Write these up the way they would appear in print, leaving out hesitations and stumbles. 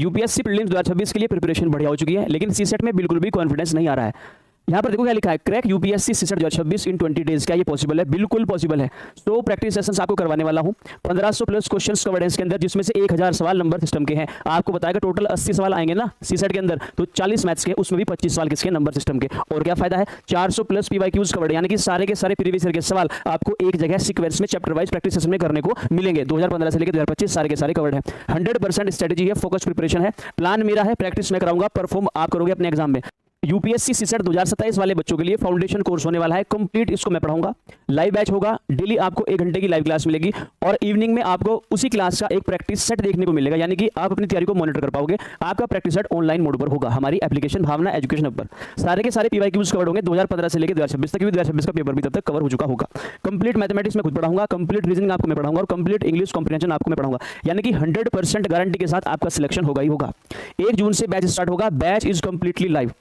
UPSC prelims 2026 के लिए preparation बढ़िया हो चुकी है, लेकिन सीसेट में बिल्कुल भी कॉन्फिडेंस नहीं आ रहा है। यहाँ पर देखो क्या लिखा है, क्रैक यूपीएससी सीसेट 2026 इन 20 डेज। क्या ये पॉसिबल है? बिल्कुल पॉसिबल है। तो प्रैक्टिस सेशंस आपको करवाने वाला हूँ 1500 प्लस क्वेश्चंस कवर्ड है इसके अंदर, जिसमें से 1000 सवाल नंबर सिस्टम के हैं। आपको बताएगा टोटल 80 सवाल आएंगे ना सीसेट के अंदर, तो 40 मैथ्स के, उसमें भी 25 सवाल किसके? नंबर सिस्टम के। और क्या फायदा है? 400 प्लस पीवाईक्यूज कवर्ड, यानी कि सारे के सारे प्रीवियस ईयर के सवाल आपको एक जगह सीक्वेंस में चैप्टर वाइज प्रैक्टिस सेशन में करने को मिलेंगे। 2015 से लेकर 2025 सारे के सारे कवर्ड है। 100% स्ट्रेटेजी है, फोकस प्रिपरेशन है, प्लान मेरा है, प्रैक्टिस मैं कराऊंगा, परफॉर्म आप करोगे अपने एग्जाम में। यूपीएससी सीसेट 2027 वाले बच्चों के लिए फाउंडेशन कोर्स होने वाला है कंप्लीट, इसको मैं पढ़ाऊंगा। लाइव बैच होगा, डेली आपको 1 घंटे की लाइव क्लास मिलेगी और इवनिंग में आपको उसी क्लास का एक प्रैक्टिस सेट देखने को मिलेगा, यानी कि आप अपनी तैयारी को मॉनिटर कर पाओगे। आपका प्रैक्टिस सेट ऑनलाइन मोड पर होगा, हमारी एप्लीकेशन भावना एजुकेशन पर। सारे के सारे पीवाईक्यूज कवर होंगे 2015 से लेकर 2026 तक, क्योंकि 2026 का पेपर भी तब तक कवर हो चुका होगा। कंप्लीट मैथमेटिक्स में खुद पढ़ाऊंगा, कंप्लीट रीजनिंग आपको मैं पढ़ाऊंगा और कंप्लीट इंग्लिश कॉम्प्रिहेंशन आपको मैं पढ़ाऊंगा, यानी कि 100% गारंटी के साथ आपका सिलेक्शन होगा ही होगा। 1 जून से बैच स्टार्ट होगा, batch is completely live.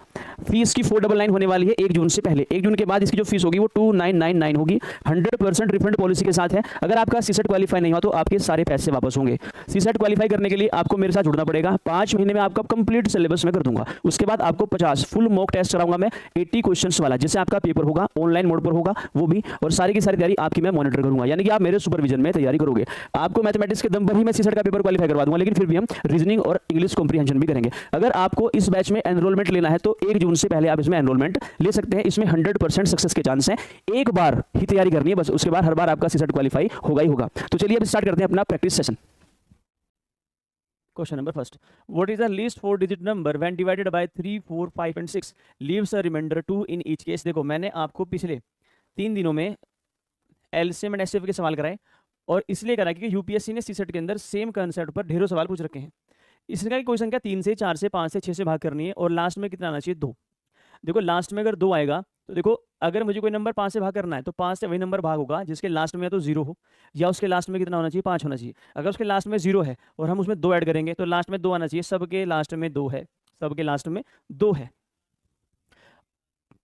Fees की 499 होने वाली है 1 जून से पहले। 1 जून के बाद इसकी जो फीस होगी वो 2999 होगी। 100% रिफंड पॉलिसी के साथ है। अगर आपका सीसेट क्वालीफाई नहीं हुआ तो आपके सारे पैसे वापस होंगे। सीसेट क्वालीफाई करने के लिए आपको मेरे साथ जुड़ना पड़ेगा। 5 महीने में आपका कंप्लीट सिलेबस में कर दूंगा। उसके बाद आपको 50 फुल मॉक टेस्ट कराऊंगा मैं, 80 क्वेश्चंस वाला, जिससे आपका पेपर होगा ऑनलाइन मोड पर होगा वो भी, और सारी की सारी तैयारी आपकी मैं मॉनिटर करूंगा, यानी कि आप मेरे सुपरविजन में तैयारी करोगे। आपको मैथमेटिक्स के दम पर ही मैं सीसेट का पेपर क्वालीफाई करवा दूंगा, लेकिन फिर भी हम रीजनिंग और इंग्लिश कॉम्प्रिहेंशन भी करेंगे। अगर आपको इस बैच में एनरोलमेंट लेना है तो 1 जून से पहले आप इसमें एनरोलमेंट ले सकते हैं। इसमें 100% सक्सेस के चांस हैं। एक बार ही तैयारी करनी है बस, उसके बाद हर बार आपका सीसेट क्वालीफाई होगा ही होगा। तो चलिए अब स्टार्ट करते हैं अपना practice session. Question number first, what is the least 4 digit number when divided by 3, 4, 5 and 6 leaves a remainder 2 in each case. देखो मैंने आपको पिछले 3 दिनों में एलसीएम एंड एचसीएफ के सवाल कराए, और इसलिए करा क्योंकि यूपीएससी ने सीसेट के अंदर सेम कंसेप्ट पर ढेरों सवाल पूछ रखे हैं। इसने कहा कि कोई संख्या 3 से 4 से 5 से 6 से भाग करनी है और लास्ट में कितना आना चाहिए? 2। देखो लास्ट में अगर 2 आएगा तो देखो, अगर मुझे कोई नंबर 5 से भाग करना है तो 5 से वही नंबर भाग होगा जिसके लास्ट में या तो 0 हो या उसके लास्ट में कितना होना चाहिए? 5 होना चाहिए। अगर उसके लास्ट में 0 है और हम उसमें 2 ऐड करेंगे तो लास्ट में 2 आना चाहिए। सबके लास्ट में 2 है, सबके लास्ट में 2 है।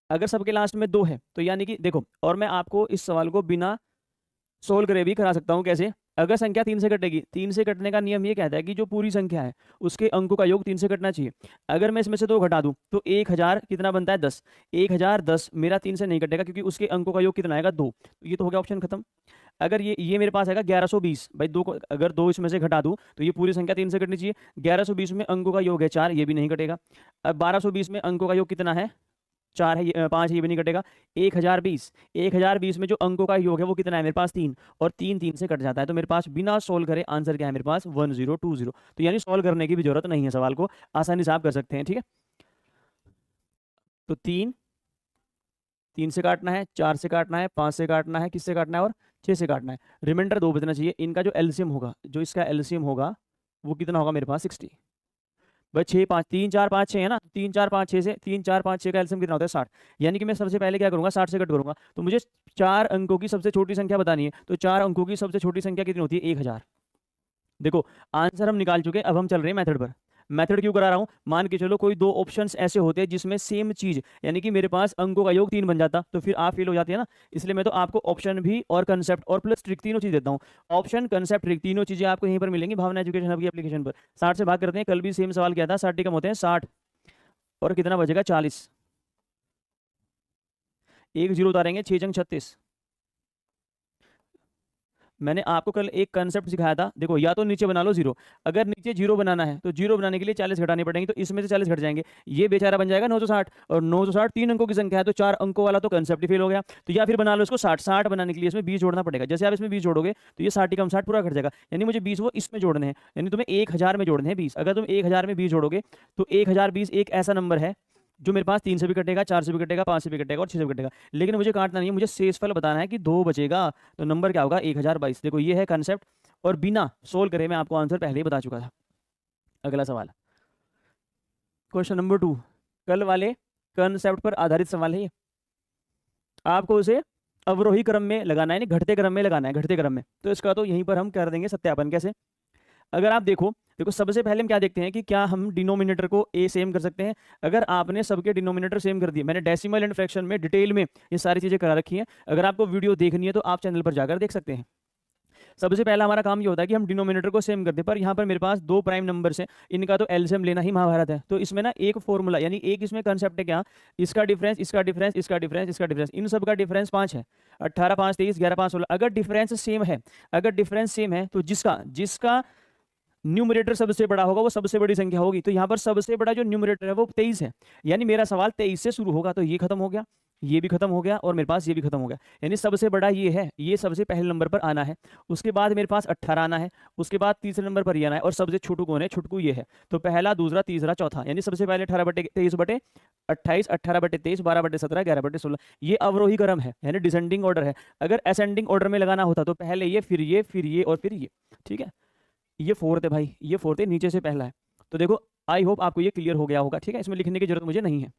अगर सबके लास्ट में 2 है तो यानी कि देखो, और मैं आपको इस सवाल को बिना सोल्व करे भी करा सकता हूँ। कैसे? अगर संख्या 3 से कटेगी, 3 से कटने का नियम ये कहता है कि जो पूरी संख्या है उसके अंकों का योग 3 से कटना चाहिए। अगर मैं इसमें से 2 घटा दूं तो 1000 कितना बनता है? 10। 1010 मेरा 3 से नहीं कटेगा क्योंकि उसके अंकों का योग कितना आएगा? 2। तो ये तो हो गया ऑप्शन खत्म। अगर ये मेरे पास आएगा 1120, भाई 2 को अगर 2 इसमें से घटा दूं तो ये पूरी संख्या 3 से कटनी चाहिए। 1120 में अंकों का योग है 4, ये भी नहीं कटेगा। अब 1220 में अंकों का योग कितना है? 4 है, 5 है, ये भी नहीं कटेगा। 1020 में जो अंकों का योग है वो कितना है मेरे पास? 3, और 3 3 से कट जाता है। तो मेरे पास बिना सोल्व करे आंसर क्या है मेरे पास? 1020। तो यानी सोल्व करने की भी जरूरत नहीं है, सवाल को आसानी से आप कर सकते हैं। ठीक है, तो 3 से काटना है, 4 से काटना है, 5 से काटना है, किससे काटना है? और 6 से काटना है। रिमाइंडर 2 बचना चाहिए। इनका जो एलसीएम होगा, जो इसका एलसीएम होगा वो कितना होगा मेरे पास? 60। भाई 6 5 3 4 5 6 है ना, 3 4 5 6 से 3 4 5 6 का एलसीएम कितना होता है? 60। यानी कि मैं सबसे पहले क्या करूंगा? 60 से कट करूंगा। तो मुझे 4 अंकों की सबसे छोटी संख्या बतानी है, तो 4 अंकों की सबसे छोटी संख्या कितनी होती है? 1000। देखो आंसर हम निकाल चुके, अब हम चल रहे हैं मेथड पर। मेथड क्यों करा रहा हूं? मान के चलो कोई 2 ऑप्शंस ऐसे होते हैं जिसमें सेम चीज, यानी कि मेरे पास अंकों का योग 3 बन जाता तो फिर आप फेल हो जाती है ना। इसलिए मैं तो आपको ऑप्शन भी और कंसेप्ट और प्लस ट्रिक तीनों चीज देता हूं। ऑप्शन, कंसेप्ट, ट्रिक तीनों चीजें आपको यहीं पर मिलेंगी भावना एजुकेशन हब की एप्लीकेशन पर। 60 से भाग करते हैं, कल भी सेम सवाल किया था। 60 कम होते हैं 60, और कितना बचेगा? 40। 1 0 उतारेंगे, 6 जंग 36। मैंने आपको कल एक कंसेप्ट सिखाया था, देखो या तो नीचे बना लो 0, अगर नीचे 0 बनाना है तो 0 बनाने के लिए 40 घटाने पड़ेंगे, तो इसमें से 40 घट जाएंगे, ये बेचारा बन जाएगा 960, और 960 3 अंकों की संख्या है तो 4 अंकों वाला तो कंसेप्ट ही फेल हो गया। तो या फिर बना लो इसको 60, 60 बनाने के लिए इसमें 20 जोड़ना पड़ेगा। जैसे आप इसमें 20 जोड़ोगे तो ये 60 कम 60 पूरा घट जाएगा, यानी मुझे 20 वो इसमें जोड़ने हैं, यानी तुम्हें 1000 में जोड़ने हैं 20। अगर तुम 1000 में 20 जोड़ोगे तो 1020 एक ऐसा नंबर है जो मेरे पास 3 से भी कटेगा, 4 से भी कटेगा, 5 से भी कटेगा और 6 से भी कटेगा, लेकिन मुझे काटना नहीं है, मुझे शेषफल बताना है कि 2 बचेगा, तो नंबर क्या होगा? 1022। देखो ये है कंसेप्ट, और बिना सोल्व करे मैं आपको आंसर पहले ही बता चुका था। अगला सवाल, क्वेश्चन नंबर 2, कल वाले कंसेप्ट पर आधारित सवाल है। आपको उसे अवरोही क्रम में लगाना है, घटते क्रम में लगाना है, घटते क्रम में। तो इसका तो यहीं पर हम कर देंगे सत्यापन। कैसे? अगर आप देखो सबसे पहले हम क्या देखते हैं कि क्या हम डिनोमिनेटर को ए सेम कर सकते हैं। अगर आपने सबके डिनोमिनेटर सेम कर दिए, मैंने डेसिमल एंड फ्रैक्शन में डिटेल में ये सारी चीजें करा रखी हैं, अगर आपको वीडियो देखनी है तो आप चैनल पर जाकर देख सकते हैं। सबसे पहला हमारा काम ये होता है कि हम डिनोमिनेटर को सेम कर दें, पर यहाँ पर मेरे पास दो प्राइम नंबर्स हैं, इनका तो एलसीएम लेना ही महाभारत है। तो इसमें ना एक फॉर्मूला, यानी एक इसमें कंसेप्ट है क्या, इसका डिफरेंस, इसका डिफरेंस, इसका डिफरेंस, इसका डिफरेंस, इन सब का डिफरेंस 5 है। 18, 5, 23, 11, 5, 16। अगर डिफरेंस सेम है, अगर डिफरेंस सेम है तो जिसका जिसका न्यूमरेटर सबसे बड़ा होगा वो सबसे बड़ी संख्या होगी। तो यहाँ पर सबसे बड़ा जो न्यूमरेटर है वो 23 है, यानी मेरा सवाल 23 से शुरू होगा। तो ये खत्म हो गया, ये भी खत्म हो गया, और मेरे पास ये भी खत्म हो गया, यानी सबसे बड़ा ये है, ये सबसे पहले नंबर पर आना है। उसके बाद मेरे पास 18 आना है, उसके बाद तीसरे नंबर पर ये आना है, और सबसे छोटू कौन है, छुटकू ये है। तो पहला, दूसरा, तीसरा, चौथा, यानी सबसे पहले 18/23/28, 18/23, 12/17, 11/16। ये अवरोही क्रम है, यानी डिसेंडिंग ऑर्डर है। अगर असेंडिंग ऑर्डर में लगाना होता तो पहले ये, फिर ये, फिर ये, और फिर ये। ठीक है, ये फोर्थ है भाई, ये फोर्थ है, नीचे से पहला है। तो देखो, आई होप आपको ये क्लियर हो गया होगा। ठीक है, इसमें लिखने की जरूरत मुझे नहीं है।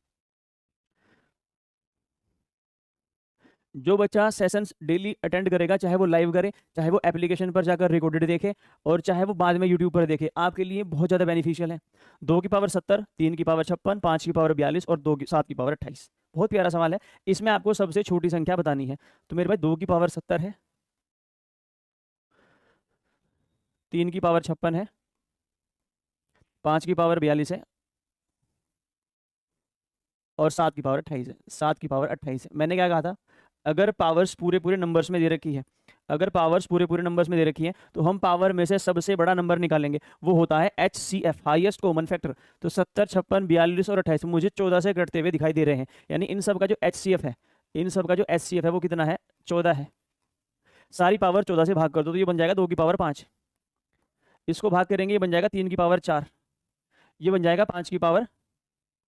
जो बच्चा सेशंस डेली अटेंड करेगा, चाहे वो लाइव करे, चाहे वो एप्लीकेशन पर जाकर रिकॉर्डेड देखे, और चाहे वो बाद में यूट्यूब पर देखे, आपके लिए बहुत ज़्यादा बेनिफिशियल है। 2 की पावर 70, 3 की पावर 56, 5 की पावर 42 और 7 की पावर 28। बहुत प्यारा सवाल है। इसमें आपको सबसे छोटी संख्या बतानी है। तो मेरे भाई 2 की पावर 70 है, 3 की पावर 56 है, 5 की पावर 42 है, और 7 की पावर 28 है। 7 की पावर 28 है। मैंने क्या कहा था, अगर पावर्स पूरे पूरे नंबर्स में दे रखी है, अगर पावर्स पूरे पूरे नंबर्स में दे रखी है, तो हम पावर में से सबसे बड़ा नंबर निकालेंगे, वो होता है HCF, हाईएस्ट कॉमन फैक्टर। तो 70, 56, 42 और 28 मुझे 14 से घटते हुए दिखाई दे रहे हैं, यानी इन सब का जो HCF है, इन सब का जो HCF है वो कितना है, 14 है। सारी पावर 14 से भाग कर दो तो ये बन जाएगा 2 की पावर 5। इसको भाग करेंगे, ये बन जाएगा 3 की पावर 4, ये बन जाएगा 5 की पावर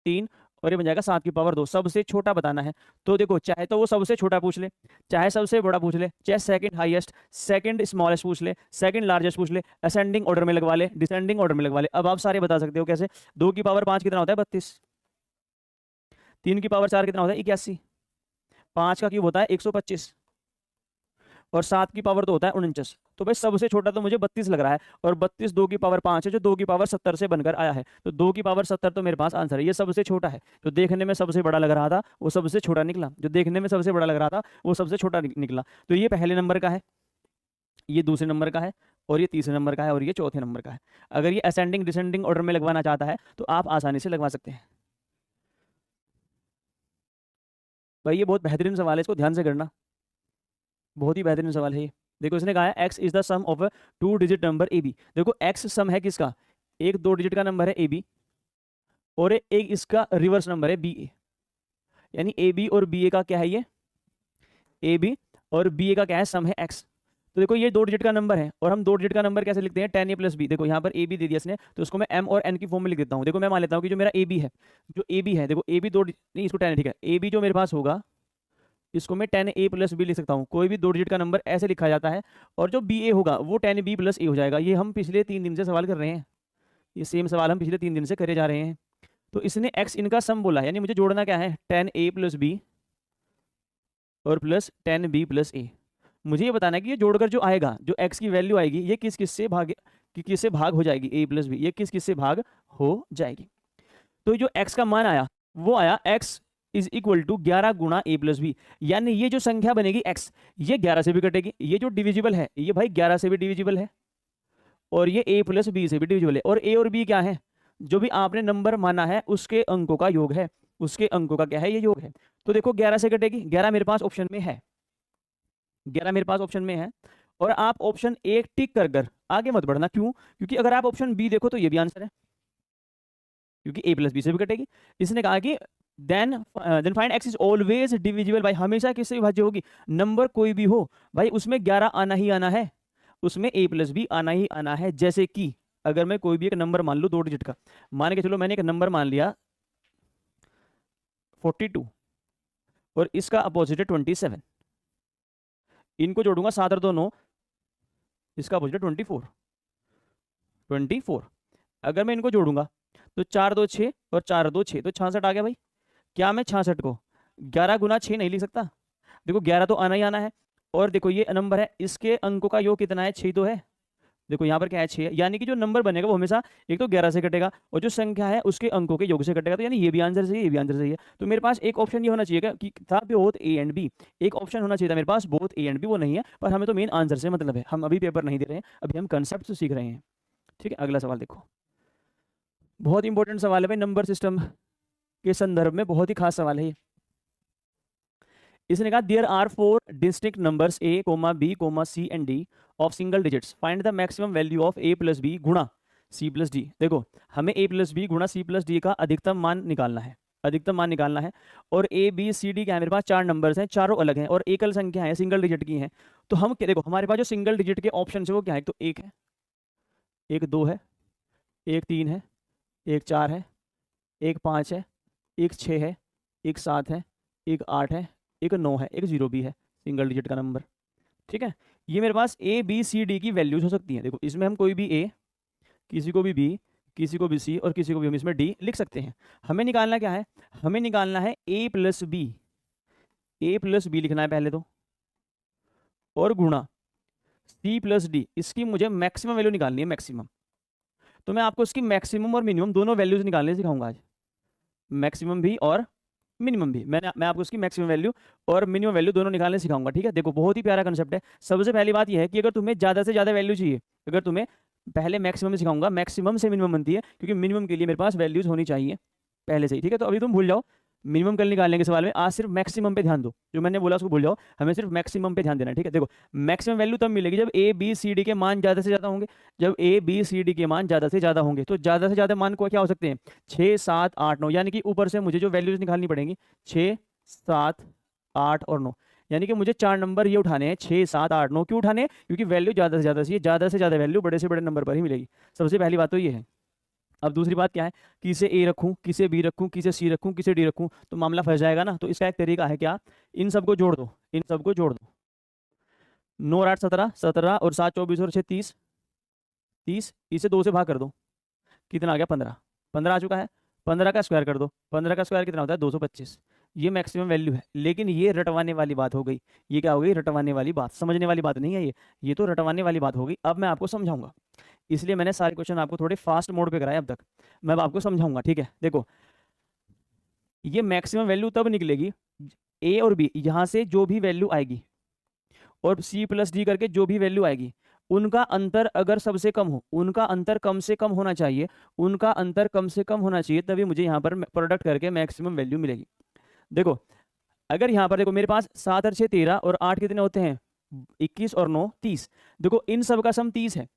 3, और ये बन जाएगा 7 की पावर 2। सबसे छोटा बताना है। तो देखो, चाहे तो वो सबसे छोटा पूछ ले, चाहे सबसे बड़ा पूछ ले, चाहे सेकंड हाईएस्ट, सेकंड स्मॉलेस्ट पूछ ले, सेकंड लार्जेस्ट पूछ ले, असेंडिंग ऑर्डर में लगवा ले, डिसेंडिंग ऑर्डर में लगवा ले। अब आप सारे बता सकते हो कैसे। 2 की पावर 5 कितना होता है, 32। 3 की पावर 4 कितना होता है, 81। 5 का क्यूब होता है 125, और 7 की पावर 2 होता है 49। तो भाई सबसे छोटा तो मुझे 32 लग रहा है, और 32 2 की पावर 5 है, जो 2 की पावर 70 से बनकर आया है। तो 2 की पावर 70 तो मेरे पास आंसर है। ये सबसे छोटा है, जो देखने में सबसे बड़ा लग रहा था वो सबसे छोटा निकला, जो देखने में सबसे बड़ा लग रहा था वो सबसे छोटा निकला। तो ये पहले नंबर का है, ये दूसरे नंबर का है, और ये तीसरे नंबर का है, और ये चौथे नंबर का है। अगर ये असेंडिंग डिसेंडिंग ऑर्डर में लगवाना चाहता है तो आप आसानी से लगवा सकते हैं। भाई ये बहुत बेहतरीन सवाल है, इसको ध्यान से करना, बहुत ही बेहतरीन सवाल है ये। देखो, इसने कहा है x is the sum of 2 digit number a b. देखो, एक्स सम है किसका, एक 2 डिजिट का नंबर है ए बी, और एक इसका रिवर्स नंबर है बी ए, यानी ए बी और बी ए का क्या है, ये ए बी और बी ए का क्या है, सम है एक्स। तो देखो, ये 2 डिजिट का नंबर है, और हम 2 डिजिट का नंबर कैसे लिखते हैं, 10a + b। देखो यहाँ पर ए बी दे दिया इसने, तो उसको मैं m और n की फॉर्म में लिख देता हूँ। देखो, मैं मान लेता हूँ कि जो मेरा ए बी है, जो ए बी है, देखो ए बी 2 नहीं, इसको 10 है, ठीक है। ए बी जो मेरे पास होगा, इसको मैं 10a + b लिख सकता हूँ। कोई भी 2 डिजिट का नंबर ऐसे लिखा जाता है, और जो बी ए होगा वो 10b + a हो जाएगा। ये हम पिछले 3 दिन से सवाल कर रहे हैं, ये सेम सवाल हम पिछले 3 दिन से करे जा रहे हैं। तो इसने x इनका सम बोला, यानी मुझे जोड़ना क्या है, 10a + b और प्लस 10b + a। मुझे ये बताना है कि ये जोड़कर जो आएगा, जो x की वैल्यू आएगी, ये किस किस से भाग हो जाएगी, a + b, ये किस किस से भाग हो जाएगी। तो जो x का मान आया वो आया x इज इक्वल टू 11 गुणा a + b, यानी ये जो संख्या बनेगी x, ये 11 से भी कटेगी। ये जो डिविजिबल है, ये भाई 11 से भी डिविजिबल है, और ये a + b से भी डिविजिबल है। और a और b क्या है, जो भी आपने नंबर माना है उसके अंकों का योग है, उसके अंकों का क्या है, ये योग है। तो देखो 11 से कटेगी, 11 मेरे पास ऑप्शन में है, 11 मेरे पास ऑप्शन में है। और आप ऑप्शन ए टिक कर कर आगे मत बढ़ना। क्यों, क्योंकि अगर आप ऑप्शन बी देखो तो ये भी आंसर है, क्योंकि a + b से भी कटेगी। इसने कहा कि then find x is always divisible by, हमेशा किससे विभाज्य होगी, नंबर कोई भी हो भाई, उसमें 11 आना ही आना है, उसमें a + b आना ही आना है। जैसे कि अगर मैं कोई भी एक नंबर मान लूँ 2 डिजिट का, मान के चलो मैंने एक नंबर मान लिया 42, और इसका अपोजिट है 27, इनको जोड़ूंगा 7 और 2 9, इसका अपोजिट है 24। अगर मैं इनको जोड़ूंगा तो 4 2 6 और 4 2 6, तो 66 आ गया भाई। क्या मैं 66 को 11 गुना 6 नहीं लिख सकता, देखो 11 तो आना ही आना है। और देखो ये नंबर है, इसके अंकों का योग कितना है, 6 तो है, देखो यहाँ पर क्या है 6, यानी कि जो नंबर बनेगा वो हमेशा एक तो 11 से कटेगा और जो संख्या है उसके अंकों के योग से कटेगा। तो यानी ये भी आंसर सही है, ये भी आंसर सही है। तो मेरे पास एक ऑप्शन ये होना चाहिए कि था बोथ ए एंड बी, एक ऑप्शन होना चाहिए था मेरे पास बोथ ए एंड बी, वो नहीं है। पर हमें तो मेन आंसर से मतलब है, हम अभी पेपर नहीं दे रहे हैं, अभी हम कंसेप्ट से सीख रहे हैं। ठीक है, अगला सवाल देखो, बहुत इंपॉर्टेंट सवाल है भाई, नंबर सिस्टम के संदर्भ में बहुत ही खास सवाल है ये। इसने कहा there are 4 distinct numbers a, b, c and d of single digits, find the maximum value of a plus B गुणा c प्लस डी। देखो हमें a प्लस बी गुणा c प्लस डी का अधिकतम मान निकालना है, अधिकतम मान निकालना है। और a b c d क्या है, मेरे पास 4 नंबर्स हैं, चारों अलग हैं और एकल संख्या है, सिंगल डिजिट की हैं। तो हम क्या, देखो हमारे पास जो सिंगल डिजिट के ऑप्शन है वो क्या है, एक तो 1 है, एक 2 है, एक 3 है, एक 4 है, एक 5 है, एक 6 है, एक 7 है, एक 8 है, एक 9 है, एक 0 भी है, सिंगल डिजिट का नंबर। ठीक है, ये मेरे पास ए बी सी डी की वैल्यूज हो सकती हैं। देखो इसमें हम कोई भी ए, किसी को भी बी, किसी को भी सी और किसी को भी हम इसमें डी लिख सकते हैं। हमें निकालना क्या है, हमें निकालना है ए प्लस बी, ए प्लस बी लिखना है पहले तो, और गुणा सी प्लस डी, इसकी मुझे मैक्सिमम वैल्यू निकालनी है, मैक्सिमम। तो मैं आपको इसकी मैक्सिमम और मिनिमम दोनों वैल्यूज निकालने सिखाऊंगा आज, मैक्सिमम भी और मिनिमम भी। मैं आपको उसकी मैक्सिमम वैल्यू और मिनिमम वैल्यू दोनों निकालने सिखाऊंगा। ठीक है, देखो बहुत ही प्यारा कंसेप्ट है। सबसे पहली बात यह है कि अगर तुम्हें ज़्यादा से ज़्यादा वैल्यू चाहिए, अगर तुम्हें पहले मैक्सिमम सिखाऊंगा, मैक्सिमम से मिनिमम बनती है, क्योंकि मिनिमम के लिए मेरे पास वैल्यूज होनी चाहिए पहले से ही। ठीक है, तो अभी तुम भूल जाओ, मिनिमम कल निकालने के सवाल में आज सिर्फ मैक्सिमम पे ध्यान दो, जो मैंने बोला उसको भूल जाओ, हमें सिर्फ मैक्सिमम पे ध्यान देना है। ठीक है, देखो मैक्सिमम वैल्यू तब मिलेगी जब ए बी सी डी के मान ज़्यादा से ज़्यादा होंगे, जब ए बी सी डी के मान ज़्यादा से ज़्यादा होंगे। तो ज़्यादा से ज़्यादा मान को क्या हो सकते हैं, 6 7 8 9, यानी कि ऊपर से मुझे जो वैल्यूज निकालनी पड़ेंगी 6 7 8 और 9, यानी कि मुझे 4 नंबर ये उठाने हैं, 6 7 8 9। क्यों उठाने हैं, क्योंकि वैल्यू ज़्यादा से ज़्यादा चाहिए, ज़्यादा से ज़्यादा वैल्यू बड़े से बड़े नंबर पर ही मिलेगी। सबसे पहली बात तो ये है। अब दूसरी बात क्या है, किसे ए रखूं, किसे बी रखूं, किसे सी रखूं, किसे डी रखूं, तो मामला फंस जाएगा ना। तो इसका एक तरीका है क्या, इन सबको जोड़ दो, इन सबको जोड़ दो। 9 और 8 17, 17 और 7 24 और 6 30, 30, इसे 2 से भाग कर दो, कितना आ गया 15, 15 आ चुका है। 15 का स्क्वायर कर दो, 15 का स्क्वायर कितना होता है 225। ये मैक्सिमम वैल्यू है, लेकिन ये रटवाने वाली बात हो गई। ये क्या हो गई, रटवाने वाली बात, समझने वाली बात नहीं है ये तो रटवाने वाली बात हो गई। अब मैं आपको समझाऊंगा, इसलिए मैंने सारे क्वेश्चन आपको थोड़े फास्ट मोड पे कराए अब तक, मैं अब आपको समझाऊंगा। ठीक है, देखो ये मैक्सिमम वैल्यू तब निकलेगी, ए और बी यहाँ से जो भी वैल्यू आएगी और सी प्लस डी करके जो भी वैल्यू आएगी, उनका अंतर अगर सबसे कम हो, उनका अंतर कम से कम होना चाहिए, उनका अंतर कम से कम होना चाहिए, तभी मुझे यहाँ पर प्रोडक्ट करके मैक्सिमम वैल्यू मिलेगी। देखो अगर यहाँ पर देखो मेरे पास 7 और 6 13 और 8 कितने होते हैं 21 और 9 30। देखो इन सब का सम 30 है,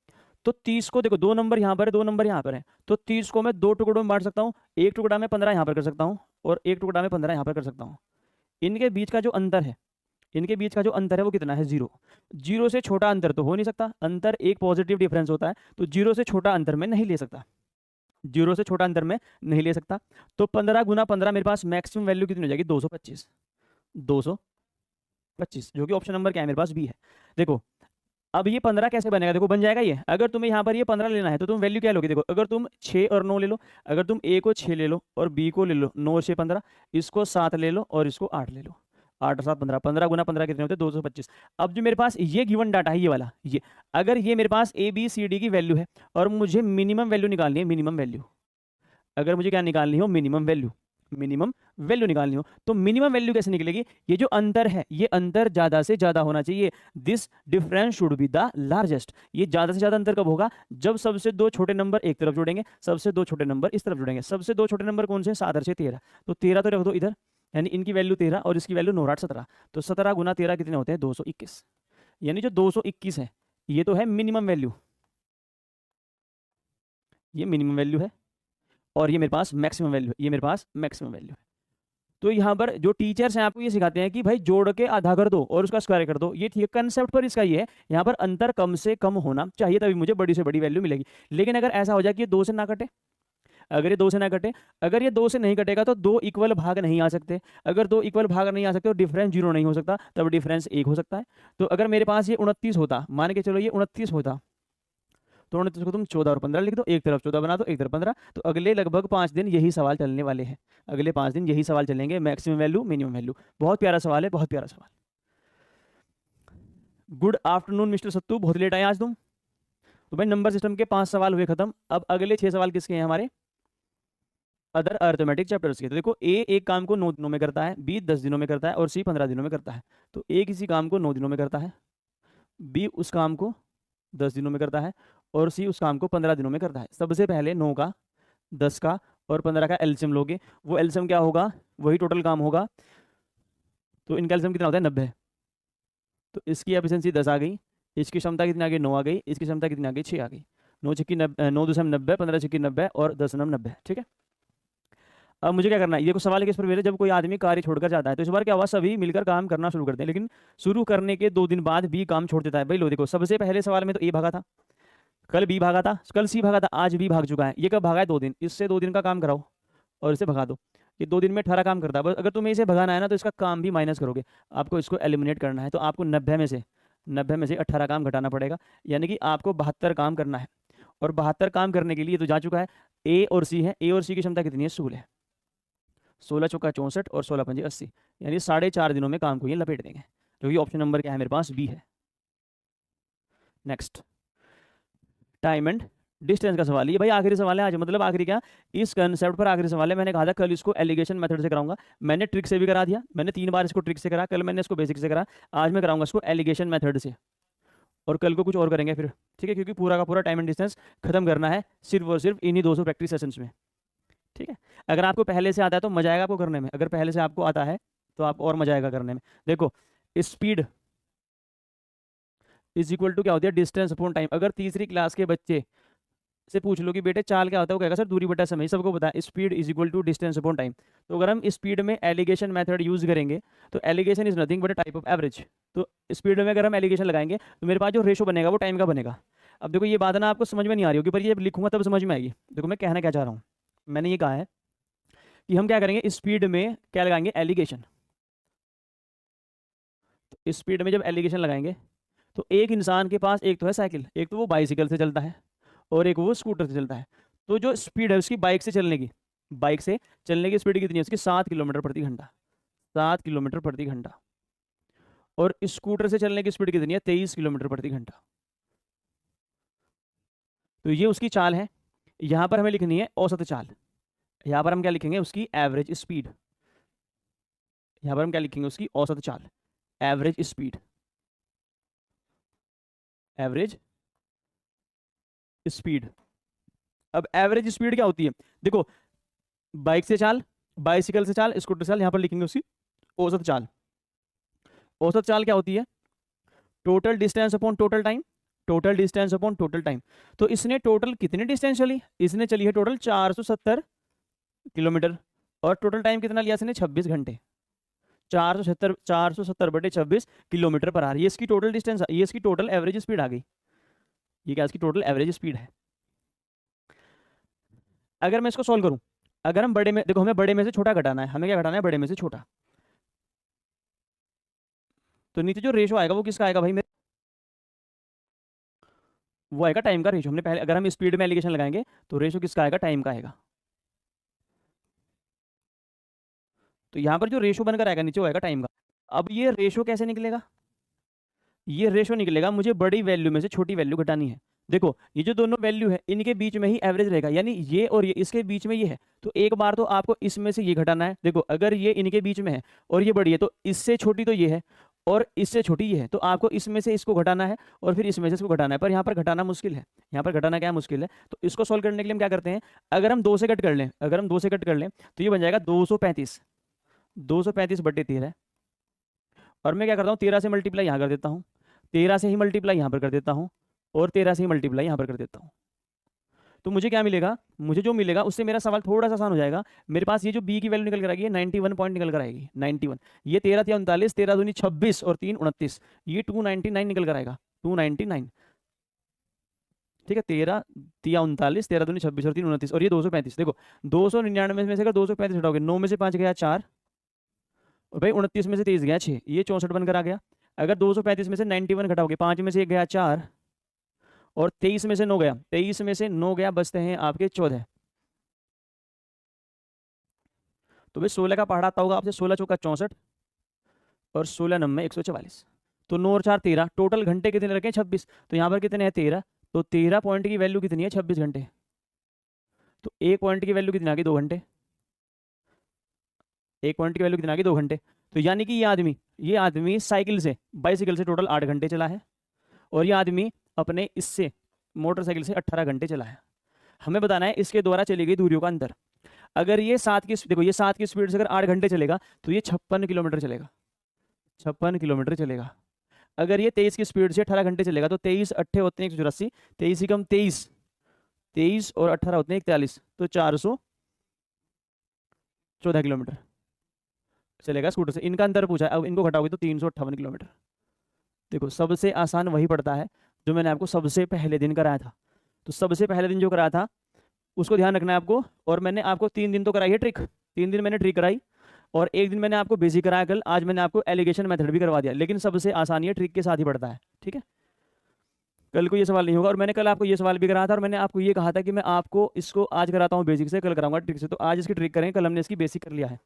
तो 30 को देखो 2 नंबर यहाँ पर है, 2 नंबर यहाँ पर है, तो 30 को मैं 2 टुकड़ों में बांट सकता हूँ, एक टुकड़ा में 15 यहाँ पर कर सकता हूँ और एक टुकड़ा में 15 यहाँ पर कर सकता हूँ। इनके बीच का जो अंतर है, इनके बीच का जो अंतर है वो कितना है 0। 0 से छोटा अंतर तो हो नहीं सकता, अंतर एक पॉजिटिव डिफरेंस होता है, तो 0 से छोटा अंतर मैं नहीं ले सकता, 0 से छोटा अंतर में नहीं ले सकता। तो 15 गुना 15 मेरे पास मैक्सिमम वैल्यू कितनी हो जाएगी 225, 225, जो कि ऑप्शन नंबर क्या है मेरे पास बी है। देखो अब ये 15 कैसे बनेगा, देखो बन जाएगा ये, अगर तुम्हें यहाँ पर ये 15 लेना है तो तुम वैल्यू क्या लोगे, देखो अगर तुम 6 और 9 ले लो, अगर तुम ए को 6 ले लो और बी को ले लो 9 से 15, इसको 7 ले लो और इसको 8 ले लो, 8 और 7 15, 15 गुना 15 कितने होते हैं 225। अब जो मेरे पास ये गिवन डाटा है ये वाला, ये अगर ये मेरे पास ए बी सी डी की वैल्यू है और मुझे मिनिमम वैल्यू निकालनी है, मिनिमम वैल्यू, अगर मुझे क्या निकालनी हो मिनिमम वैल्यू, मिनिमम वैल्यू निकालनी हो, तो मिनिमम वैल्यू कैसे निकलेगी, ये जो अंतर है ये अंतर ज्यादा से ज्यादा होना चाहिए, this difference should be the largest. ये ज्यादा से ज्यादा अंतर कब होगा, जब सबसे 2 छोटे नंबर एक तरफ जुड़ेंगे, सबसे 2 छोटे नंबर इस तरफ जुड़ेंगे। सबसे 2 छोटे नंबर कौन से, 7 और 6 13, तो 13 तो रख दो इधर, यानी इनकी वैल्यू 13 और इसकी वैल्यू 9 8 17, तो 17 गुना 13 कितने होते हैं 221, यानी जो 221 है ये तो है मिनिमम वैल्यू, ये मिनिमम वैल्यू है और ये मेरे पास मैक्सिमम वैल्यू है, ये मेरे पास मैक्सिमम वैल्यू है। तो यहाँ पर जो टीचर्स हैं आपको ये सिखाते हैं कि भाई जोड़ के आधा कर दो और उसका स्क्वायर कर दो, ये ठीक है, कंसेप्ट पर इसका ये है, यहाँ पर अंतर कम से कम होना चाहिए तभी मुझे बड़ी से बड़ी वैल्यू मिलेगी। लेकिन अगर ऐसा हो जाए कि ये 2 से ना कटे, अगर ये 2 से ना कटे, अगर ये 2 से नहीं कटेगा तो 2 इक्वल भाग नहीं आ सकते, अगर 2 इक्वल भाग नहीं आ सकते तो डिफरेंस 0 नहीं हो सकता, तब डिफरेंस 1 हो सकता है। तो अगर मेरे पास ये 29 होता, मान के चलो ये 29 होता, तो 29 को तुम 14 और 15 लिख दो, एक तरफ 14 बना दो एक तरफ 15, तो अगले लगभग 5 दिन यही सवाल चलने वाले हैं, अगले 5 दिन यही सवाल चलेंगे, मैक्सिमम वैल्यू मिनिमम वैल्यू। बहुत प्यारा सवाल है, बहुत प्यारा सवाल। गुड आफ्टरनून मिस्टर सत्तू, बहुत लेट आए आज तुम, तो भाई नंबर सिस्टम के 5 सवाल हुए खत्म। अब अगले 6 सवाल किसके हैं हमारे, अदर अर्थमेटिक चैप्टर्स के। तो देखो ए एक काम को 9 दिनों में करता है, बी 10 दिनों में करता है और सी 15 दिनों में करता है। तो ए किसी काम को 9 दिनों में करता है, बी उस काम को 10 दिनों में करता है और सी उस काम को 15 दिनों में करता है। सबसे पहले 9 का, 10 का और 15 का एलसीएम लोगे। वो एलसीएम क्या होगा, वही टोटल काम होगा। तो इनका एलसीएम कितना होता है, 90। तो इसकी एफिशिएंसी 10 आ गई, इसकी क्षमता कितनी आ गई, 9 आ गई, इसकी क्षमता कितनी आ गई, 6 आ गई। 9 छक्की 9 दूसरे 90, 15 छक्की 90 और 10 नम 90। ठीक है, अब मुझे क्या करना है, ये कुछ सवाल है किस पर है, जब कोई आदमी कार्य छोड़कर जाता है तो इस बार क्या हुआ, सभी मिलकर काम करना शुरू करते हैं, लेकिन शुरू करने के 2 दिन बाद बी काम छोड़ देता है। भाई लो देखो, सबसे पहले सवाल में तो ए भागा था, कल बी भागा था, कल सी भागा था, आज बी भाग चुका है। ये कब भागा है, 2 दिन। इससे 2 दिन का काम कराओ और इसे भगा दो। ये 2 दिन में 18 काम करता है। बस अगर तुम्हें इसे भगाना है ना तो इसका काम भी माइनस करोगे, आपको इसको एलिमिनेट करना है। तो आपको 90 में से 18 काम घटाना पड़ेगा, यानी कि आपको 72 काम करना है। और 72 काम करने के लिए तो जा चुका है, ए और सी है। ए और सी की क्षमता कितनी है, 16। 16 चौका 64 और 16 पंजे 80, यानी 4.5 दिनों में काम को ये लपेट देंगे। जो कि ऑप्शन नंबर क्या है मेरे पास, बी है। नेक्स्ट, टाइम एंड डिस्टेंस का सवाल। ये भाई आखिरी सवाल है आज, मतलब आखिरी क्या, इस कंसेप्ट पर आखिरी सवाल है। मैंने कहा था कल इसको एलिगेशन मेथड से कराऊंगा, मैंने ट्रिक से भी करा दिया। मैंने 3 बार इसको ट्रिक से करा, कल मैंने इसको बेसिक से करा, आज मैं कराऊंगा इसको एलिगेशन मेथड से, और कल को कुछ और करेंगे फिर। ठीक है, क्योंकि पूरा का पूरा टाइम एंड डिस्टेंस खत्म करना है सिर्फ और सिर्फ इन्हीं 200 प्रैक्टिस सेशंस में। ठीक है, अगर आपको पहले से आता है तो मजा आएगा आपको करने में, अगर पहले से आपको आता है तो आप और मजा आएगा करने में। देखो, स्पीड इज इक्वल टू क्या होती है, डिस्टेंस अपॉन टाइम। अगर तीसरी क्लास के बच्चे से पूछ लो कि बेटे चाल क्या होता है, वो कहेगा सर दूरी बटा समय, सबको पता है। Speed is equal to distance upon time. तो अगर हम स्पीड में एलिगेशन मेथड यूज करेंगे तो alligation is nothing but a type of average. तो स्पीड में अगर हम एलिगेशन लगाएंगे तो मेरे पास जो रेशो बनेगा वो टाइम का बनेगा। अब देखो ये बात ना आपको समझ में नहीं आ रही होगी, पर ये लिखूंगा तब समझ में आएगी। देखो मैं कहना क्या चाह रहा हूँ, मैंने ये कहा है कि हम क्या करेंगे, स्पीड में क्या लगाएंगे, एलिगेशन। तो स्पीड में जब एलिगेशन लगाएंगे तो एक इंसान के पास एक तो है साइकिल, एक तो वो बाइसिकल से चलता है और एक वो स्कूटर से चलता है। तो जो स्पीड है उसकी बाइक से चलने की स्पीड कितनी है उसकी, 7 किलोमीटर प्रति घंटा। 7 किलोमीटर प्रति घंटा। और स्कूटर से चलने की स्पीड कितनी है, 23 किलोमीटर प्रति घंटा। तो ये उसकी चाल है। यहां पर हमें लिखनी है औसत चाल। यहां पर हम क्या लिखेंगे, उसकी एवरेज स्पीड। यहां पर हम क्या लिखेंगे, उसकी औसत चाल, एवरेज स्पीड। Average speed. अब एवरेज स्पीड क्या होती है, देखो बाइक से चाल, बाइसिकल से चाल, स्कूटर से चाल, यहां पर लिखेंगे उसकी औसत चाल। औसत चाल क्या होती है, total distance upon total time. Total distance upon total time. तो इसने टोटल कितनी डिस्टेंस चली, इसने चली है टोटल 470 किलोमीटर। और टोटल टाइम कितना लिया इसने, 26 घंटे। 470/26 किलोमीटर पर आवर। ये इसकी टोटल डिस्टेंस, ये इसकी टोटल एवरेज स्पीड आ गई। ये क्या इसकी टोटल एवरेज स्पीड है। अगर मैं इसको सॉल्व करूं, अगर हम बड़े में, देखो हमें बड़े में से छोटा घटाना है, हमें क्या घटाना है, बड़े में से छोटा। तो नीचे जो रेशो आएगा वो किसका आएगा भाई, मेरे वो आएगा टाइम का रेशो। हमने पहले, अगर हम स्पीड में एलिगेशन लगाएंगे तो रेशो किसका आएगा, टाइम का आएगा। तो यहां पर जो रेशो बनकर आएगा नीचे वो आएगा टाइम का। अब ये रेशो कैसे निकलेगा, ये रेशो निकलेगा, मुझे बड़ी वैल्यू में से छोटी वैल्यू घटानी है। देखो ये जो दोनों वैल्यू है इनके बीच में ही एवरेज रहेगा, यानी ये और ये इसके बीच में ये है। तो एक बार तो आपको इसमें से ये घटाना है। देखो अगर ये इनके बीच में है और ये बड़ी है तो इससे छोटी तो ये है और इससे छोटी ये है, तो आपको इसमें से इसको घटाना है और फिर इसमें से इसको घटाना है। पर यहाँ पर घटाना मुश्किल है, यहाँ पर घटाना क्या मुश्किल है। तो इसको सोल्व करने के लिए हम क्या करते हैं, अगर हम 2 से कट कर लें, अगर हम 2 से कट कर लें तो ये बन जाएगा 235। 235/13। और मैं क्या करता हूँ, 13 से मल्टीप्लाई यहाँ कर देता हूँ, 13 से ही मल्टीप्लाई यहाँ पर कर देता हूँ और 13 से ही मल्टीप्लाई यहाँ पर कर देता हूँ। तो मुझे क्या मिलेगा, मुझे जो मिलेगा उससे मेरा सवाल थोड़ा सा आसान हो जाएगा। मेरे पास ये जो बी की वैल्यू निकल कर आएगी 91 पॉइंट निकल कर आएगी, 91। ये 13 × 39, 13 दूनी 26 और 3 29, ये 299 निकल कर आएगा, 299। ठीक है, 13 × 39, 13 दूनी 26 और 3 29 और ये 235। देखो 299 में से अगर 235 हटाओगे, 9 में से 5 गया 4 और भाई 29 में से 23 गया 6, ये 64 बनकर आ गया। अगर 235 में से 91 घटाओगे, 5 में से 1 गया 4 और 23 में से 9 गया, 23 में से 9 गया, बचते हैं आपके 14। तो भाई 16 का पहाड़ा आता होगा आपसे, 16 चौका 64 और 16 9 में 144। तो 9 और 4 13, टोटल घंटे कितने रखे 26। तो यहाँ पर कितने हैं 13, तो 13 पॉइंट की वैल्यू कितनी है? 26 घंटे। तो 1 पॉइंट की वैल्यू कितनी आ गई? 2 घंटे। 1 पॉइंट की वैल्यू कितनी आ गई? 2 घंटे। तो यानी कि ये आदमी साइकिल से, बाइसिकल से टोटल 8 घंटे चला है, और ये आदमी अपने इससे मोटरसाइकिल से 18 घंटे चला है। हमें बताना है इसके द्वारा चली गई दूरियों का अंतर। अगर ये 7 की, देखो ये 7 की स्पीड से अगर 8 घंटे चलेगा तो ये 56 किलोमीटर चलेगा, 56 किलोमीटर चलेगा। अगर ये 23 की स्पीड से 18 घंटे चलेगा तो 23 अट्ठे होते हैं 184, 23 कम 23, 23 और 18 होते हैं 41, तो 414 किलोमीटर चलेगा स्कूटर से। इनका अंतर पूछा है, अब इनको घटाओगे तो 358 किलोमीटर। देखो सबसे आसान वही पड़ता है जो मैंने आपको सबसे पहले दिन कराया था। तो सबसे पहले दिन जो कराया था उसको ध्यान रखना है आपको। और मैंने आपको 3 दिन तो कराई है ट्रिक, 3 दिन मैंने ट्रिक कराई, और 1 दिन मैंने आपको बेसिक कराया कल। आज मैंने आपको एलिगेशन मेथड भी करवा दिया, लेकिन सबसे आसान ये ट्रिक के साथ ही पड़ता है, ठीक है। कल को ये सवाल नहीं होगा। और मैंने कल आपको ये सवाल भी कराया था, और मैंने आपको ये कहा था कि मैं आपको इसको आज कराता हूँ बेसिक से, कल कराऊंगा ट्रिक से। तो आज इसकी ट्रिक करेंगे, कल हमने इसकी बेसिक कर लिया है,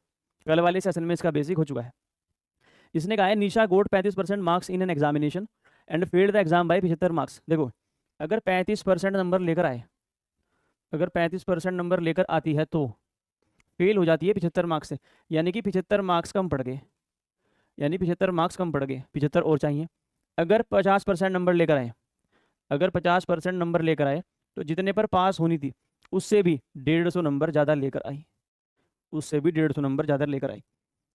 कल वाले सेशन में इसका बेसिक हो चुका है। इसने कहा है Nisha got 35% marks in an examination and failed the exam by 75 marks. देखो अगर 35% नंबर लेकर आए, अगर 35% नंबर लेकर आती है तो फेल हो जाती है 75 मार्क्स से, यानी कि 75 मार्क्स कम पड़ गए, यानी 75 मार्क्स कम पड़ गए, 75 और चाहिए। अगर 50% नंबर लेकर आए, अगर 50% नंबर लेकर आए तो जितने पर पास होनी थी उससे भी 150 नंबर ज़्यादा लेकर आई, उससे भी 150 नंबर ज़्यादा लेकर आई।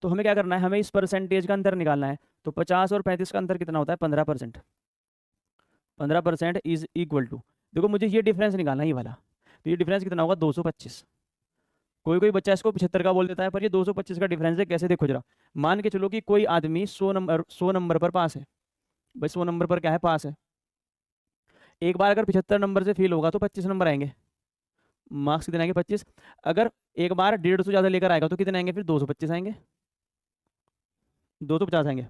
तो हमें क्या करना है? हमें इस परसेंटेज का अंतर निकालना है। तो 50 और 35 का अंतर कितना होता है? 15%। 15% इज इक्वल टू, देखो मुझे ये डिफरेंस निकालना है, ये वाला। तो ये डिफरेंस कितना होगा? 225। कोई कोई बच्चा इसको 75 का बोल देता है, पर ये 225 का डिफरेंस है। कैसे? देखो जरा, मान के चलो कि कोई आदमी 100 नंबर पर पास है। भाई 100 नंबर पर क्या है? पास है। एक बार अगर 75 नंबर से फेल होगा तो 25 नंबर आएंगे, मार्क्स कितने आएंगे? 25। अगर एक बार 150 ज़्यादा लेकर आएगा तो कितने आएंगे? फिर 225 आएंगे, 250 आएंगे।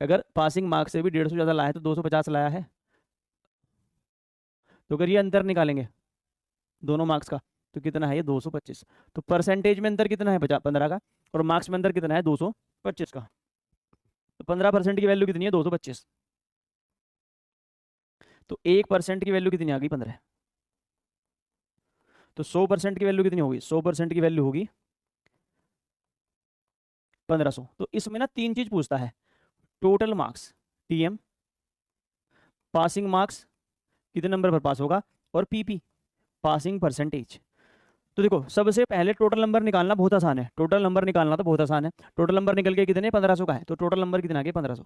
अगर पासिंग मार्क्स से भी 150 ज़्यादा लाया है तो 250 लाया है। तो अगर ये अंतर निकालेंगे दोनों मार्क्स का तो कितना है? ये 225। तो परसेंटेज में अंतर कितना है? 15 का, और मार्क्स में अंतर कितना है? 225 का। तो 15% की वैल्यू कितनी है? 225। तो 1% की वैल्यू कितनी आ गई? 15। तो 100% की वैल्यू कितनी होगी? 100% की वैल्यू होगी 1500। तो इसमें ना 3 चीज पूछता है, total marks TM, passing marks कितने नंबर पर पास होगा, और पीपी पासिंग परसेंटेज। तो देखो सबसे पहले टोटल नंबर निकालना बहुत आसान है, टोटल नंबर निकालना तो बहुत आसान है। टोटल नंबर निकल के कितने? 1500 का है, तो टोटल नंबर कितना आ गया? 1500।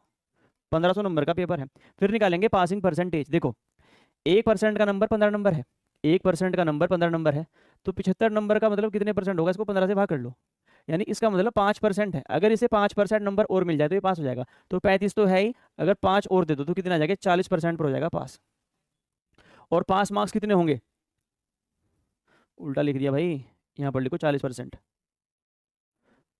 1500 नंबर का पेपर है। फिर निकालेंगे पासिंग परसेंटेज। देखो 1% का नंबर 15 नंबर है, 1% का नंबर 15 नंबर है, तो 75 नंबर का मतलब कितने परसेंट होगा? इसको 15 से भाग कर लो, यानी इसका मतलब 5% है। अगर इसे 5% नंबर और मिल जाए तो ये पास हो जाएगा। तो 35 तो है ही, अगर 5 और दे दो तो कितना आ जाएगा? 40% पर हो जाएगा पास। और पास मार्क्स कितने होंगे? उल्टा लिख दिया भाई, यहाँ पर लिखो 40%।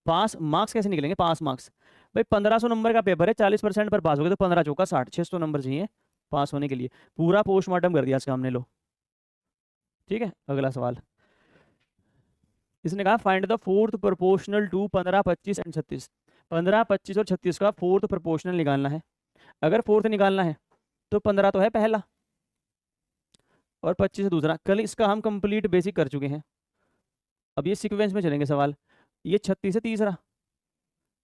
पास मार्क्स कैसे निकलेंगे? पास मार्क्स भाई 1500 नंबर का पेपर है, 40% पर पास हो गए तो 15 चौका 60, 600 नंबर चाहिए पास होने के लिए। पूरा पोस्टमार्टम कर दिया इसका हमने। लो ठीक है, अगला सवाल। इसने कहा find the fourth proportional to 15, 25 and 36। 15, 25 और 36 का फोर्थ प्रोपोर्शनल निकालना है। अगर फोर्थ निकालना है तो 15 तो है पहला और 25 है दूसरा। कल इसका हम कंप्लीट बेसिक कर चुके हैं। अब ये सीक्वेंस में चलेंगे सवाल। ये 36 है तीसरा,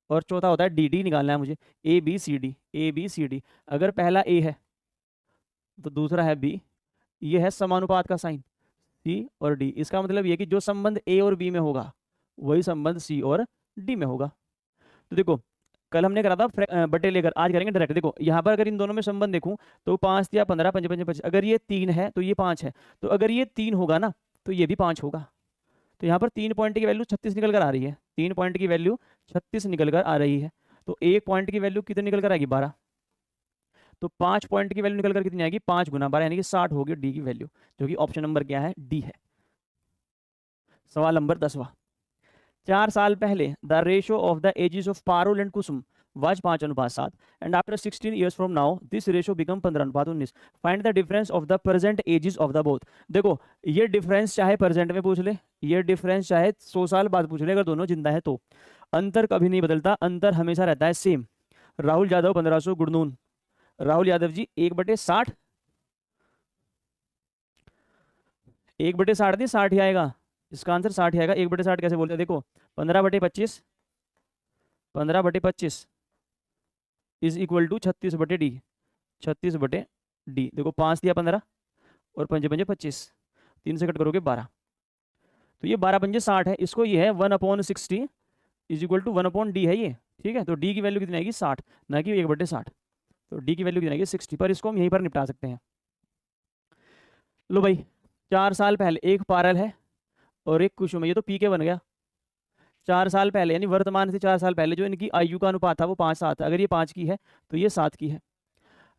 और चौथा होता है डी। डी निकालना है मुझे, A B C D, A B C D. अगर पहला ए है तो दूसरा है बी। ये है समानुपात का साइन, सी और डी। इसका मतलब ये कि जो संबंध ए और बी में होगा वही संबंध सी और डी में होगा। तो देखो कल हमने करा था बटे लेकर, आज करेंगे डायरेक्ट। देखो यहाँ पर अगर इन दोनों में संबंध देखूं तो 5 या 15, 5 5 25। अगर ये 3 है तो ये 5 है, तो अगर ये 3 होगा ना तो ये भी 5 होगा। तो यहाँ पर 3 पॉइंट की वैल्यू 36 निकल कर आ रही है, 3 पॉइंट की वैल्यू 36 निकल कर आ रही है। तो 1 पॉइंट की वैल्यू कितनी निकल कर आएगी? 12। तो 5 पॉइंट की वैल्यू निकल कर कितनी आएगी? 5 गुना 12, यानी कि 60 होगी डी की वैल्यू, जो कि ऑप्शन नंबर क्या है? डी है। सवाल नंबर 10वां। 4 साल पहले the ratio of the ages of Parul and Kusum was 5:7, and after 16 years from now this ratio become 15:19. Find the difference of the present ages of the both. देखो ये डिफरेंस चाहे present में पूछ ले, ये डिफरेंस चाहे 100 साल बाद पूछ ले, अगर दोनों जिंदा है तो अंतर कभी नहीं बदलता, अंतर हमेशा रहता है सेम। राहुल यादव 1500 गुड़नून, राहुल यादव जी 1/60 1/60 नहीं 60 ही आएगा, इसका आंसर 60 ही आएगा। 1/60 कैसे बोलते हैं देखो, 15/25, 15/25 is equal to 36/d, 36/d। देखो 5 दिया 15 और 5 पंजे 25, 3 से कट करोगे 12, तो ये 12 पंजे 60 है। इसको ये है 1/60 इज इक्वल टू 1/d है ये, ठीक है। तो d की वैल्यू कितनी आएगी 60, ना कि 1/60। तो d की वैल्यू कितनी आएगी 60, पर इसको हम यहीं पर निपटा सकते हैं। लो भाई 4 साल पहले एक पारल है और एक कुसुम है, ये तो पी के बन गया। 4 साल पहले यानी वर्तमान से 4 साल पहले जो इनकी आयु का अनुपात था वो 5-7, अगर ये 5 की है तो ये 7 की है।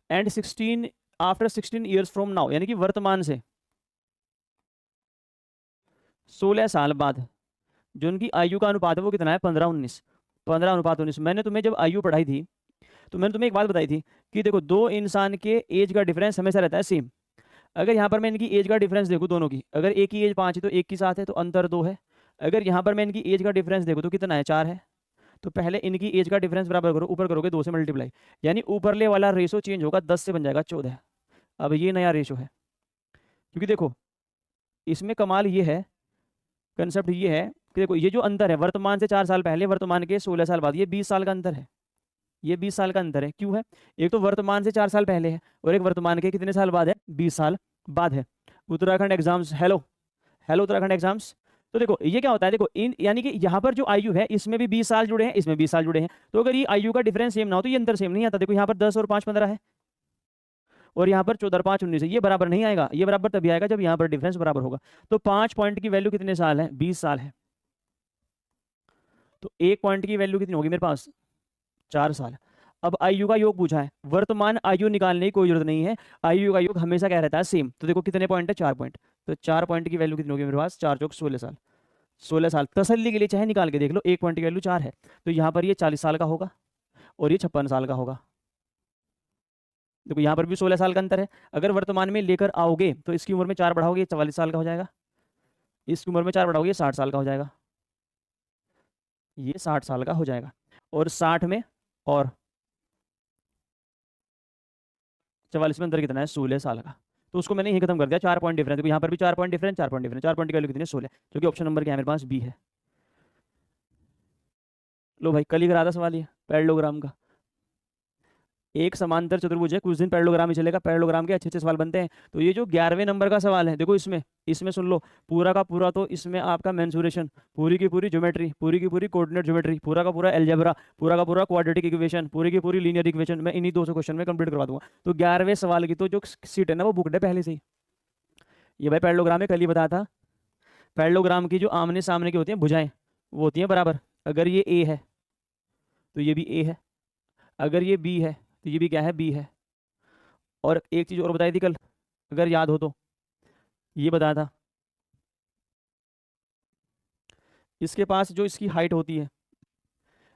And 16 after 16 years from now, यानी कि वर्तमान से 16 साल बाद जो उनकी आयु का अनुपात है वो कितना है 15-19, 15:19। मैंने तुम्हें जब आयु पढ़ाई थी तो मैंने तुम्हें एक बात बताई थी कि देखो दो इंसान के एज का डिफरेंस हमेशा रहता है सेम। अगर यहाँ पर मैं इनकी एज का डिफरेंस देखूँ दोनों की, अगर एक की एज 5 है तो एक की 7 है, तो अंतर 2 है। अगर यहाँ पर मैं इनकी एज का डिफरेंस देखूँ तो कितना है 4 है। तो पहले इनकी एज का डिफरेंस बराबर करो, ऊपर करोगे 2 से मल्टीप्लाई, यानी ऊपरले वाला रेशो चेंज होगा, 10 से बन जाएगा 14। अब ये नया रेशो है, क्योंकि देखो इसमें कमाल ये है, कंसेप्ट ये है कि देखो ये जो अंतर है वर्तमान से 4 साल पहले वर्तमान के 16 साल बाद, ये 20 साल का अंतर है। ये 20 साल का अंतर है, क्यों है? एक तो वर्तमान से 4 साल पहले है और एक वर्तमान के कितने साल बाद है, 20 साल बाद है। Uttarakhand exams, hello hello Uttarakhand exams. तो देखो ये क्या होता है, देखो इन यानी कि यहाँ पर जो आयु है इसमें भी 20 साल जुड़े हैं, इसमें 20 साल जुड़े हैं। तो अगर ये आयु का डिफरेंस सेम ना हो तो ये अंतर सेम नहीं आता। देखो यहाँ पर 10 और 5 15 है और यहाँ पर 14 और 5 19 है, ये बराबर नहीं आएगा। ये बराबर तभी आएगा जब यहाँ पर डिफरेंस बराबर होगा। तो 5 पॉइंट की वैल्यू कितने साल है, 20 साल है। तो 1 पॉइंट की वैल्यू कितनी होगी मेरे पास, 4 साल। अब आयु का योग पूछा है, वर्तमान आयु निकालने की कोई जरूरत नहीं है, आयु का योग हमेशा क्या रहता है सेम। तो देखो कितने पॉइंट है, 4 पॉइंट। तो 4 पॉइंट की वैल्यू कितनी होगी मेरे पास, 4 चौक 16 साल। 16 साल तसल्ली के लिए चाहे निकाल के देख लो, 1 पॉइंट की वैल्यू 4 है तो यहाँ पर ये 40 साल का होगा और ये 56 साल का होगा। देखो यहाँ पर भी 16 साल का अंतर है। अगर वर्तमान में लेकर आओगे तो इसकी उम्र में 4 बढ़ाओगे, ये 44 साल का हो जाएगा। इसकी उम्र में 4 बढ़ाओगे, ये 60 साल का हो जाएगा। ये 60 साल का हो जाएगा। और 60 में और 44 में अंतर कितना है, 16 साल का। तो उसको मैंने यही खत्म कर दिया, 4 पॉइंट डिफरेंस। देखो यहाँ पर भी 4 point difference, 4 point difference, 4 point की वैल्यू कितनी है, 16, जो कि ऑप्शन नंबर क्या है मेरे पास, बी है। लो भाई कल ही करा था सवाल ये पैरेललोग्राम का। एक समांतर चतुर्भुज है, कुछ दिन पैरेललोग्राम ही चलेगा, पैरेललोग्राम के अच्छे अच्छे सवाल बनते हैं। तो ये जो 11वें नंबर का सवाल है, देखो इसमें इसमें सुन लो पूरा का पूरा, तो इसमें आपका मेंसुरेशन, पूरी की पूरी ज्योमेट्री, पूरी की पूरी कोऑर्डिनेट ज्योमेट्री, पूरा का पूरा अलजेब्रा, पूरा का पूरा क्वाड्रेटिक इक्वेशन, पूरी की पूरी लीनियर इक्वेशन, मैं इन्हीं 200 क्वेश्चन में कंप्लीट करवा दूंगा। तो 11वें सवाल की तो जो सीट है ना वो बुकड है पहले से ही। ये भाई पैरेललोग्राम में कल ही बताया था, पैरेललोग्राम की जो आमने सामने की होती हैं भुजाएं वो होती हैं बराबर। अगर ये ए है तो ये भी ए है, अगर ये बी है तो ये भी क्या है, बी है। और एक चीज और बताई थी कल, अगर याद हो तो, ये बताया था इसके पास जो इसकी हाइट होती है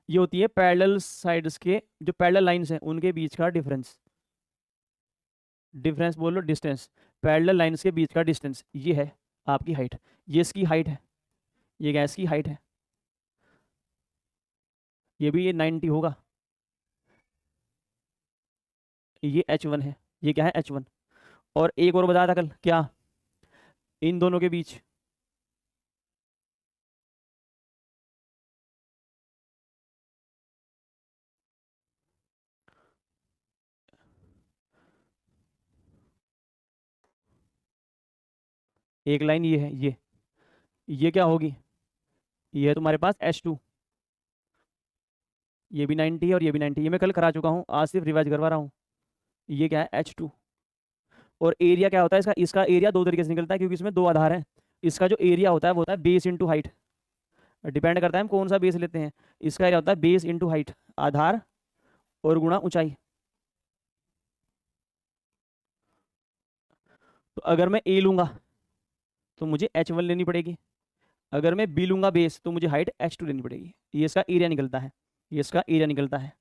ये होती है पैरेलल साइड्स के, जो पैरेलल लाइंस हैं उनके बीच का डिफरेंस। डिफरेंस बोलो डिस्टेंस, पैरेलल लाइंस के बीच का डिस्टेंस ये है आपकी हाइट। ये इसकी हाइट है, ये गैस की हाइट है, ये भी ये 90 होगा, ये h1 है, ये क्या है h1। और एक और बताया था कल, क्या, इन दोनों के बीच एक लाइन ये है, ये क्या होगी, ये है तुम्हारे पास h2, ये भी 90 है और ये भी 90, ये मैं कल करा चुका हूँ, आज सिर्फ रिवाइज करवा रहा हूँ। ये क्या है h2। और एरिया क्या होता है इसका, इसका एरिया 2 तरीके से निकलता है क्योंकि इसमें 2 आधार हैं। इसका जो एरिया होता है वो होता है बेस इंटू हाइट, डिपेंड करता है हम कौन सा बेस लेते हैं। इसका एरिया होता है बेस इंटू हाइट, आधार और गुणा ऊंचाई। तो अगर मैं ए लूंगा तो मुझे h1 लेनी पड़ेगी, अगर मैं बी लूंगा बेस तो मुझे हाइट h2 लेनी पड़ेगी। ये इसका एरिया निकलता है, ये इसका एरिया निकलता है।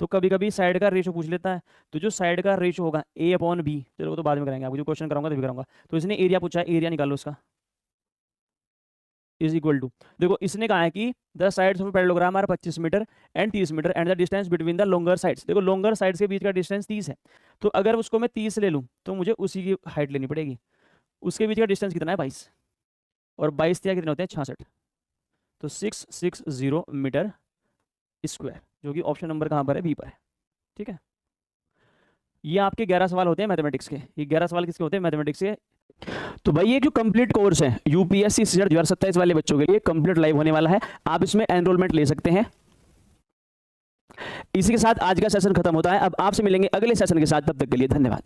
तो कभी कभी साइड का रेशो पूछ लेता है, तो जो साइड का रेशो होगा a/b, चलो वो तो बाद में कराएंगे, आपको जो क्वेश्चन कराऊंगा तभी कराऊंगा। तो इसने एरिया पूछा है, एरिया निकालो इसका, इज इक्वल टू, देखो इसने कहा है कि the sides of parallelogram are 25 metre and 30 metre and the distance between the longer sides. देखो लॉन्गर साइड्स के बीच का डिस्टेंस 30 है, तो अगर उसको मैं 30 ले लूँ तो मुझे उसी की हाइट लेनी पड़ेगी। उसके बीच का डिस्टेंस कितना है 22, और 22 कितने होते हैं 66, तो 660 मीटर स्क्वायर, जो कि ऑप्शन नंबर कहाँ पर है, बी पर है। ठीक है, ये आपके 11 सवाल होते हैं मैथमेटिक्स के। ये 11 सवाल किसके होते हैं, मैथमेटिक्स के। तो भाई ये जो कंप्लीट कोर्स है यूपीएससी सीसेट 2027 वाले बच्चों के लिए कंप्लीट लाइव होने वाला है, आप इसमें एनरोलमेंट ले सकते हैं। इसी के साथ आज का सेशन खत्म होता है। अब आपसे मिलेंगे अगले सेशन के साथ, तब तक के लिए धन्यवाद।